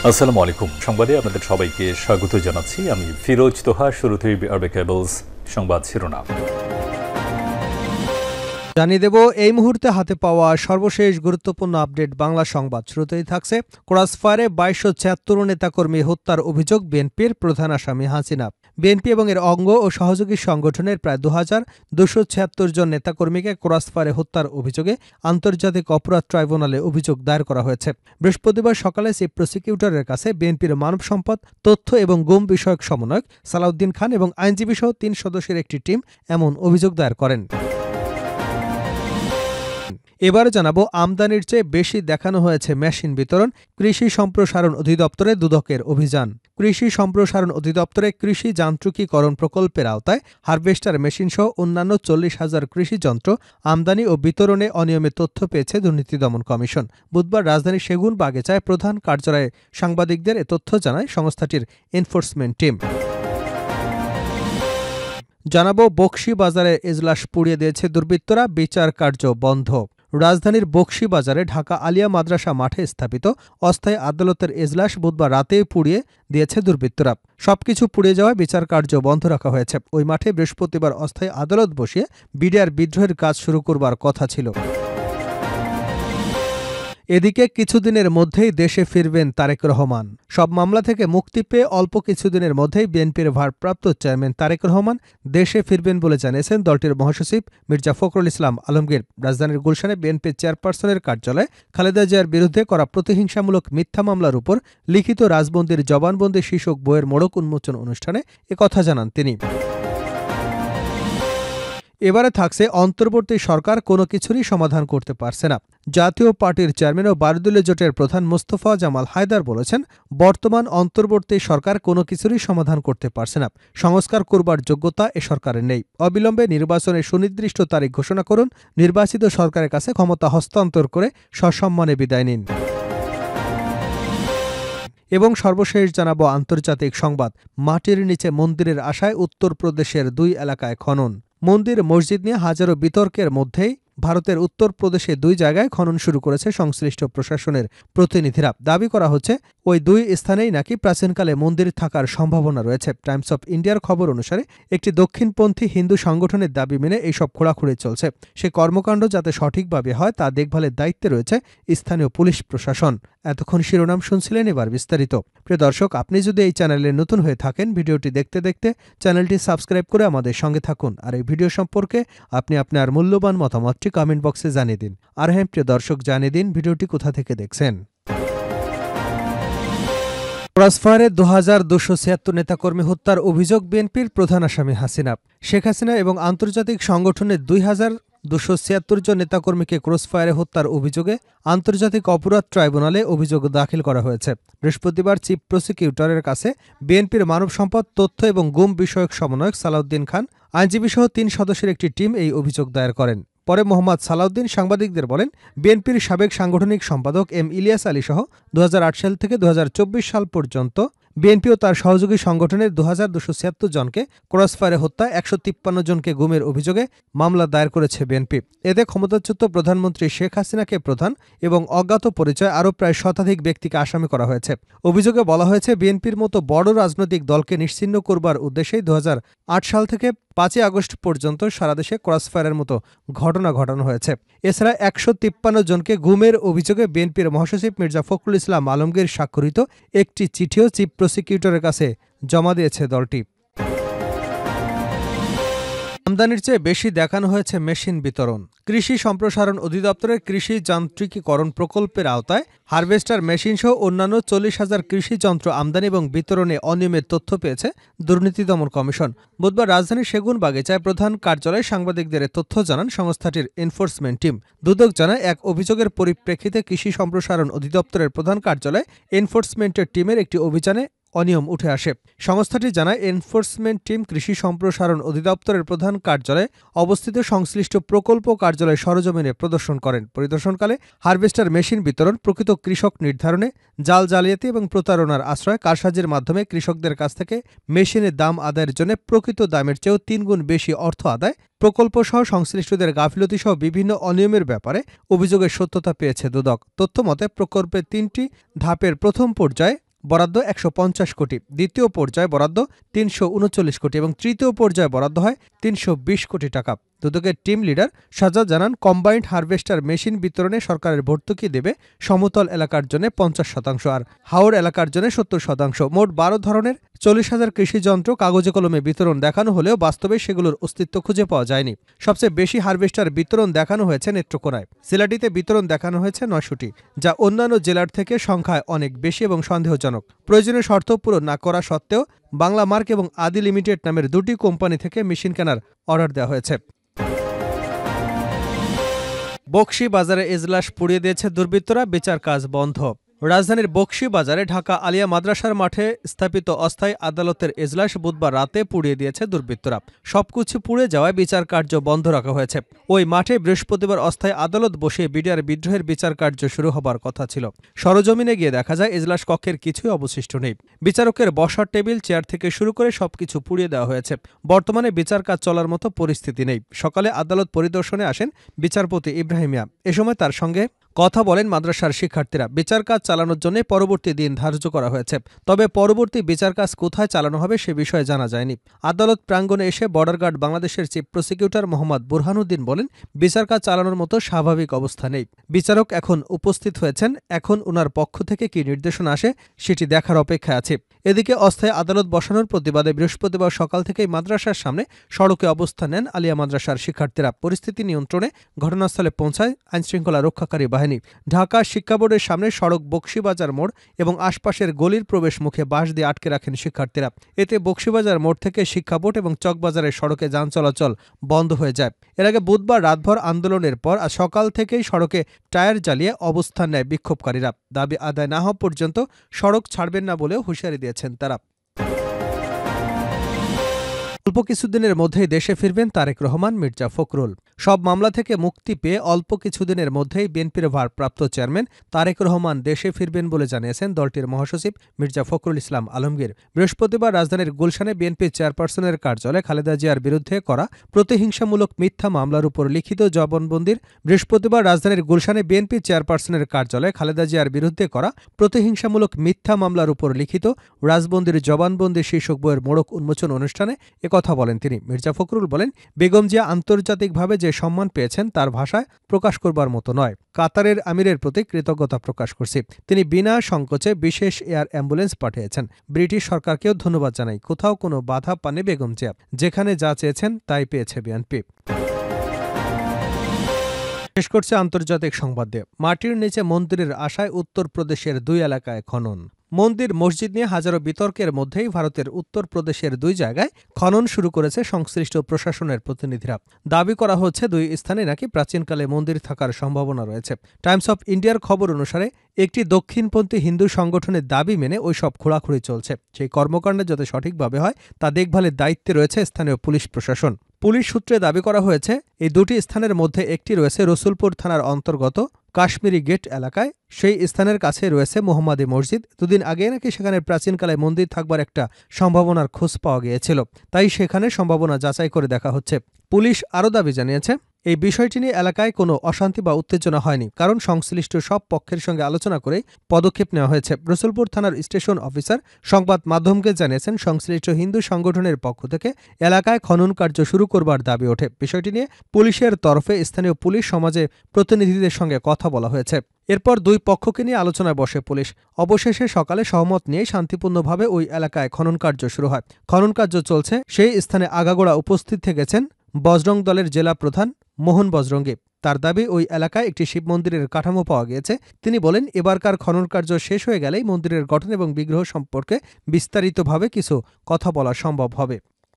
আসসালামু আলাইকুম। সংবাদে আপনাদের সবাইকে স্বাগত জানাচ্ছি। আমি ফিরোজ তোহা। শুরুতেই আরবে কেবলস সংবাদ শিরোনাম জানিয়ে দেব এই মুহূর্তে হাতে পাওয়া সর্বশেষ গুরুত্বপূর্ণ আপডেট বাংলা সংবাদ। শুরুতেই থাকছে ক্রসফায়ারে ২২৭৬ নেতাকর্মী হত্যার অভিযোগ বিএনপির প্রধান আসামি হাসিনা। বিএনপি এবং এর অঙ্গ ও সহযোগী সংগঠনের প্রায় ২২৭৬ জন নেতাকর্মীকে ক্রসফায়ারে হত্যার অভিযোগে আন্তর্জাতিক অপরাধ ট্রাইব্যুনালে অভিযোগ দায়ের করা হয়েছে। বৃহস্পতিবার সকালে চিফ প্রসিকিউটরের কাছে বিএনপির মানব সম্পদ, তথ্য এবং গুম বিষয়ক সমন্বয়ক সালাউদ্দিন খান এবং আইনজীবীসহ ৩ সদস্যের একটি টিম এমন অভিযোগ দায়ের করেন। এবারে জানাবো, আমদানির চেয়ে বেশি দেখানো হয়েছে মেশিন বিতরণ। কৃষি সম্প্রসারণ অধিদপ্তরে দুদকের অভিযান। কৃষি সম্প্রসারণ অধিদপ্তরে কৃষি যান্ত্রিকীকরণ প্রকল্পের আওতায় হারভেস্টার মেশিনসহ অন্যান্য ৪০,০০০ কৃষি যন্ত্র আমদানি ও বিতরণে অনিয়মের তথ্য পেয়েছে দুর্নীতি দমন কমিশন। বুধবার রাজধানীর সেগুন বাগিচায় প্রধান কার্যালয়ে সাংবাদিকদের এ তথ্য জানায় সংস্থাটির এনফোর্সমেন্ট টিম। জানাবো, বকশীবাজারে এজলাস পুড়িয়ে দিয়েছে দুর্বৃত্তরা, বিচার কার্য বন্ধ। রাজধানীর বকশীবাজারে ঢাকা আলিয়া মাদ্রাসা মাঠে স্থাপিত অস্থায়ী আদালতের এজলাস বুধবার রাতেই পুড়িয়ে দিয়েছে দুর্বৃত্তরা। সবকিছু পুড়িয়ে যাওয়ায় বিচার কার্য বন্ধ রাখা হয়েছে। ওই মাঠে বৃহস্পতিবার অস্থায়ী আদালত বসিয়ে বিডিআর বিদ্রোহের কাজ শুরু করবার কথা ছিল। এদিকে কিছুদিনের মধ্যেই দেশে ফিরবেন তারেক রহমান। সব মামলা থেকে মুক্তি পেয়ে অল্প কিছুদিনের মধ্যেই বিএনপির ভারপ্রাপ্ত চেয়ারম্যান তারেক রহমান দেশে ফিরবেন বলে জানিয়েছেন দলটির মহাসচিব মির্জা ফখরুল ইসলাম আলমগীর। রাজধানীর গুলশানে বিএনপি চেয়ারপারসনের কার্যালয়ে খালেদা জিয়ার বিরুদ্ধে করা প্রতিহিংসামূলক মিথ্যা মামলার উপর লিখিত রাজবন্দির জবানবন্দি শীর্ষক বইয়ের মোড়ক উন্মোচন অনুষ্ঠানে একথা জানান তিনি। এবারে থাকছে, অন্তর্বর্তী সরকার কোনো কিছুরই সমাধান করতে পারছে না। জাতীয় পার্টির চেয়ারম্যান ও বারদলীয় জোটের প্রধান মোস্তফা জামাল হায়দার বলেছেন, বর্তমান অন্তর্বর্তী সরকার কোনো কিছুরই সমাধান করতে পারছে না। সংস্কার করবার যোগ্যতা এ সরকারের নেই। অবিলম্বে নির্বাচনের সুনির্দিষ্ট তারিখ ঘোষণা করুন, নির্বাচিত সরকারের কাছে ক্ষমতা হস্তান্তর করে সসম্মানে বিদায় নিন। এবং সর্বশেষ জানাবো আন্তর্জাতিক সংবাদ। মাটির নিচে মন্দিরের আশায় উত্তরপ্রদেশের ২ এলাকায় খনন। মন্দির মসজিদ নিয়ে হাজারো বিতর্কের মধ্যেই ভারতের উত্তরপ্রদেশে ২ জায়গায় খনন শুরু করেছে সংশ্লিষ্ট প্রশাসনের প্রতিনিধিরা। দাবি করা হচ্ছে ওই ২ স্থানেই নাকি প্রাচীনকালে মন্দির থাকার সম্ভাবনা রয়েছে। টাইমস অফ ইন্ডিয়ার খবর অনুসারে একটি দক্ষিণপন্থী হিন্দু সংগঠনের দাবি মেনে এইসব খোঁড়াখুঁড়ি চলছে। সে কর্মকাণ্ড যাতে সঠিকভাবে হয় তা দেখভালের দায়িত্বে রয়েছে স্থানীয় পুলিশ প্রশাসন। এতক্ষণ শিরোনাম শুনছিলেন, এবার বিস্তারিত। প্রিয় দর্শক, আপনি যদি এই চ্যানেলে নতুন হয়ে থাকেন, ভিডিওটি দেখতে দেখতে চ্যানেলটি সাবস্ক্রাইব করে আমাদের সঙ্গে থাকুন। আর এই ভিডিও সম্পর্কে আপনি আপনার মূল্যবান মতামতটি কমেন্ট বক্সে জানিয়ে দিন। আর হ্যাঁ প্রিয় দর্শক, জানিয়ে দিন ভিডিওটি কোথা থেকে দেখছেন। ক্রসফায়ারে ২২৭৬ নেতাকর্মী হত্যার অভিযোগ বিএনপির প্রধান আসামি হাসিনা। শেখ হাসিনা এবং আন্তর্জাতিক সংগঠনের ২২৭৬ জন নেতাকর্মীকে ক্রসফায়ারে হত্যার অভিযোগে আন্তর্জাতিক অপরাধ ট্রাইব্যুনালে অভিযোগ দাখিল করা হয়েছে। বৃহস্পতিবার চিফ প্রসিকিউটরের কাছে বিএনপির মানব সম্পদ, তথ্য এবং গুম বিষয়ক সমন্বয়ক সালাউদ্দিন খান, আইনজীবীসহ ৩ সদস্যের একটি টিম এই অভিযোগ দায়ের করেন। পরে মোহাম্মদ সালাউদ্দিন সাংবাদিকদের বলেন, বিএনপির সাবেক সাংগঠনিক সম্পাদক এম ইলিয়াস আলী সহ ২০০৮ সাল থেকে ২০২৪ সাল পর্যন্ত বিএনপি ও তার সহযোগী সংগঠনের ২২৭৬ জনকে ক্রসফায়ারে হত্যা, ১৫৩ জনকে গুমের অভিযোগে মামলা দায়ের করেছে বিএনপি। এতে ক্ষমতাচ্যুত প্রধানমন্ত্রী শেখ হাসিনাকে প্রধান এবং অজ্ঞাত পরিচয় আরও প্রায় শতাধিক ব্যক্তিকে আসামি করা হয়েছে। অভিযোগে বলা হয়েছে, বিএনপির মতো বড় রাজনৈতিক দলকে নিশ্চিহ্ন করবার উদ্দেশ্যেই ২০০৮ সাল থেকে ৫ই আগস্ট পর্যন্ত সারা দেশে ক্রসফায়ারের মতো ঘটনা ঘটানো হয়েছে। এছাড়া ১৫৩ জনকে গুমের অভিযোগে বিএনপির মহাসচিব মির্জা ফখরুল ইসলাম আলমগীর স্বাক্ষরিত একটি চিঠিও চিফ প্রসিকিউটরের কাছে জমা দিয়েছে দলটি। আমদানির চেয়ে বেশি দেখানো হয়েছে মেশিন বিতরণ। কৃষি সম্প্রসারণ অধিদপ্তরের কৃষি যান্ত্রিকীকরণ প্রকল্পের আওতায় হারভেস্টার মেশিনসহ অন্যান্য ৪০,০০০ কৃষি যন্ত্র আমদানি এবং বিতরণে অনিয়মের তথ্য পেয়েছে দুর্নীতি দমন কমিশন। বুধবার রাজধানীর সেগুন বাগিচায় প্রধান কার্যালয়ে সাংবাদিকদের তথ্য জানান সংস্থাটির এনফোর্সমেন্ট টিম। দুদক জানায়, এক অভিযোগের পরিপ্রেক্ষিতে কৃষি সম্প্রসারণ অধিদপ্তরের প্রধান কার্যালয়ে এনফোর্সমেন্টের টিমের একটি অভিযানে অনিয়ম উঠে আসে। সংস্থাটি জানায়, এনফোর্সমেন্ট টিম কৃষি সম্প্রসারণ অধিদপ্তরের প্রধান কার্যালয়ে অবস্থিত সংশ্লিষ্ট প্রকল্প কার্যালয় সরজমিনে প্রদর্শন করেন। পরিদর্শনকালে হারভেস্টার মেশিন বিতরণ, প্রকৃত কৃষক নির্ধারণে জাল জালিয়াতি এবং প্রতারণার আশ্রয়, কারসাজির মাধ্যমে কৃষকদের কাছ থেকে মেশিনের দাম আদায়ের জন্য প্রকৃত দামের চেয়েও ৩ গুণ বেশি অর্থ আদায়, প্রকল্পসহ সংশ্লিষ্টদের গাফিলতিসহ বিভিন্ন অনিয়মের ব্যাপারে অভিযোগের সত্যতা পেয়েছে দুদক। তথ্যমতে প্রকল্পের ৩টি ধাপের প্রথম পর্যায়ে বরাদ্দ ১৫০ কোটি, দ্বিতীয় পর্যায়ে বরাদ্দ ৩৩৯ কোটি এবং তৃতীয় পর্যায়ে বরাদ্দ হয় ৩২০ কোটি টাকা। দুদকের টিম লিডার সাজ্জাদ জানান, কম্বাইন্ড হারভেস্টার মেশিন বিতরণে সরকারের ভর্তুকি দেবে সমতল এলাকার জন্য ৫০% আর হাওড় এলাকার জন্য ৭০%। মোট ১২ ধরনের ৪০,০০০ কৃষিযন্ত্র কাগজে কলমে বিতরণ দেখানো হলেও বাস্তবে সেগুলোর অস্তিত্ব খুঁজে পাওয়া যায়নি। সবচেয়ে বেশি হারভেস্টার বিতরণ দেখানো হয়েছে নেত্রকোনায়। সিলেটিতে বিতরণ দেখানো হয়েছে ৯০০টি, যা অন্যান্য জেলার থেকে সংখ্যায় অনেক বেশি এবং সন্দেহজনক। প্রয়োজনীয় শর্ত পূরণ না করা সত্ত্বেও বাংলা মার্ক এবং আদি লিমিটেড নামের দুটি কোম্পানি থেকে মেশিন কেনার অর্ডার দেওয়া হয়েছে। বকশী বাজারে এজলাস পুড়িয়ে দিয়েছে দুর্বৃত্তরা, বিচার কাজ বন্ধ। রাজধানীর বকশী বাজারে ঢাকা আলিয়া মাদ্রাসার মাঠে স্থাপিত অস্থায়ী আদালতের এজলাস বুধবার রাতে পুড়িয়ে দিয়েছে দুর্বৃত্তরা। সবকিছু পুড়ে যাওয়ায় বিচার কার্য বন্ধ রাখা হয়েছে। ওই মাঠে বৃহস্পতিবার অস্থায়ী আদালত বসিয়ে বিডিআর বিদ্রোহের বিচার কার্য শুরু হবার কথা ছিল। সরজমিনে গিয়ে দেখা যায় এজলাস কক্ষের কিছুই অবশিষ্ট নেই। বিচারকের বসার টেবিল, চেয়ার থেকে শুরু করে সবকিছু পুড়িয়ে দেওয়া হয়েছে। বর্তমানে বিচার কাজ চলার মতো পরিস্থিতি নেই। সকালে আদালত পরিদর্শনে আসেন বিচারপতি ইব্রাহিম মিয়া। এ সময় তার সঙ্গে কথা বলেন মাদ্রাসার শিক্ষার্থীরা। বিচার কাজ চালানোর জন্য পরবর্তী দিন ধার্য করা হয়েছে, তবে পরবর্তী বিচার কাজ কোথায় চালানো হবে সে বিষয়ে জানা যায়নি। আদালত প্রাঙ্গণে এসে বর্ডার গার্ড বাংলাদেশের চিফ প্রসিকিউটর মোহাম্মদ বুরহানুদ্দিন বলেন, বিচার কাজ চালানোর মতো স্বাভাবিক অবস্থা নেই। বিচারক এখন উপস্থিত হয়েছেন, এখন ওনার পক্ষ থেকে কি নির্দেশনা আসে সেটি দেখার অপেক্ষায় আছে। এদিকে অস্থায়ী আদালত বসানোর প্রতিবাদে বৃহস্পতিবার সকাল থেকেই মাদ্রাসার সামনে সড়কে অবস্থান নেন আলিয়া মাদ্রাসার শিক্ষার্থীরা। পরিস্থিতি নিয়ন্ত্রণে ঘটনাস্থলে পৌঁছায় আইনশৃঙ্খলা রক্ষাকারী বাহিনী। ঢাকা শিক্ষা বোর্ডের সামনে সড়ক বকশীবাজার মোড় এবং আশপাশের গলির প্রবেশ মুখে বাঁশ দিয়ে আটকে রাখেন শিক্ষার্থীরা। এতে বকশীবাজার মোড় থেকে শিক্ষা বোর্ড এবং চকবাজারের সড়কে যান চলাচল বন্ধ হয়ে যায়। এর আগে বুধবার রাতভর আন্দোলনের পর আজ সকাল থেকেই সড়কে টায়ার জ্বালিয়ে অবস্থান নেয় বিক্ষোভকারীরা। দাবি আদায় না হওয়া পর্যন্ত সড়ক ছাড়বেন না বলেও হুঁশিয়ারি দিয়েছেন তারা। অল্প কিছুদিনের মধ্যেই দেশে ফিরবেন তারেক রহমান, মির্জা ফখরুল। সব মামলা থেকে মুক্তি পেয়ে অল্প কিছুদিনের মধ্যেই বিএনপির ভারপ্রাপ্ত চেয়ারম্যান তারেক রহমান দেশে ফিরবেন বলে জানিয়েছেন দলটির মহাসচিব মির্জা ফখরুল ইসলাম আলমগীর। বৃহস্পতিবার রাজধানীর গুলশানে বিএনপি চেয়ারপারসনের কার্যালয়ে খালেদা জিয়ার বিরুদ্ধে করা প্রতিহিংসামূলক মিথ্যা মামলার উপর লিখিত জবানবন্দির বৃহস্পতিবার রাজধানীর গুলশানে বিএনপি চেয়ারপারসনের কার্যালয়ে খালেদা জিয়ার বিরুদ্ধে করা প্রতিহিংসামূলক মিথ্যা মামলার উপর লিখিত রাজবন্দির জবানবন্দি শীর্ষক বইয়ের মোড়ক উন্মোচন অনুষ্ঠানে কথা বলেন তিনি। মির্জা ফখরুল বলেন, বেগম জিয়া আন্তর্জাতিকভাবে যে সম্মান পেয়েছেন তার ভাষায় প্রকাশ করবার মতো নয়। কাতারের আমিরের প্রতি কৃতজ্ঞতা প্রকাশ করছি। তিনি বিনা সংকোচে বিশেষ এয়ার অ্যাম্বুলেন্স পাঠিয়েছেন। ব্রিটিশ সরকারকেও ধন্যবাদ জানাই। কোথাও কোনো বাধা পাননি বেগম জিয়া, যেখানে যা চেয়েছেন তাই পেয়েছে বিএনপি। শেষ করছে আন্তর্জাতিক সংবাদ দিয়ে। মাটির নিচে মন্দিরের আশায় উত্তরপ্রদেশের ২ এলাকায় খনন। মন্দির মসজিদ নিয়ে হাজারো বিতর্কের মধ্যেই ভারতের উত্তরপ্রদেশের ২ জায়গায় খনন শুরু করেছে সংশ্লিষ্ট প্রশাসনের প্রতিনিধিরা। দাবি করা হচ্ছে ২ স্থানে নাকি প্রাচীনকালে মন্দির থাকার সম্ভাবনা রয়েছে। টাইমস অফ ইন্ডিয়ার খবর অনুসারে একটি দক্ষিণপন্থী হিন্দু সংগঠনের দাবি মেনে ওই সব খোঁড়াখুঁড়ি চলছে। সেই কর্মকাণ্ডে যাতে সঠিকভাবে হয় তা দেখভালের দায়িত্বে রয়েছে স্থানীয় পুলিশ প্রশাসন। পুলিশ সূত্রে দাবি করা হয়েছে, এই ২টি স্থানের মধ্যে একটি রয়েছে রসুলপুর থানার অন্তর্গত কাশ্মীরি গেট এলাকায়। সেই স্থানের কাছে রয়েছে মোহাম্মদী মসজিদ। দুদিন আগে নাকি সেখানে প্রাচীনকালে মন্দির থাকবার একটা সম্ভাবনার খোঁজ পাওয়া গিয়েছিল, তাই সেখানে সম্ভাবনা যাচাই করে দেখা হচ্ছে। পুলিশ আরও দাবি জানিয়েছে, এই বিষয়টি নিয়ে এলাকায় কোনো অশান্তি বা উত্তেজনা হয়নি, কারণ সংশ্লিষ্ট সব পক্ষের সঙ্গে আলোচনা করে পদক্ষেপ নেওয়া হয়েছে। রসুলপুর থানার স্টেশন অফিসার সংবাদ মাধ্যমকে জানিয়েছেন, সংশ্লিষ্ট হিন্দু সংগঠনের পক্ষ থেকে এলাকায় খনন কার্য শুরু করবার দাবি ওঠে। বিষয়টি নিয়ে পুলিশের তরফে স্থানীয় পুলিশ সমাজে প্রতিনিধিদের সঙ্গে কথা বলা হয়েছে। এরপর ২ পক্ষকে নিয়ে আলোচনায় বসে পুলিশ। অবশেষে সকালে সহমত নিয়ে শান্তিপূর্ণভাবে ওই এলাকায় খনন কার্য শুরু হয়। খনন কার্য চলছে। সেই স্থানে আগাগোড়া উপস্থিত থেকেছেন বজরং দলের জেলা প্রধান মোহন বজরঙ্গী। তার দাবি, ওই এলাকায় একটি শিব মন্দিরের কাঠামো পাওয়া গিয়েছে। তিনি বলেন, এবারকার খনন কার্য শেষ হয়ে গেলেই মন্দিরের গঠন এবং বিগ্রহ সম্পর্কে বিস্তারিতভাবে কিছু কথা বলা সম্ভব হবে।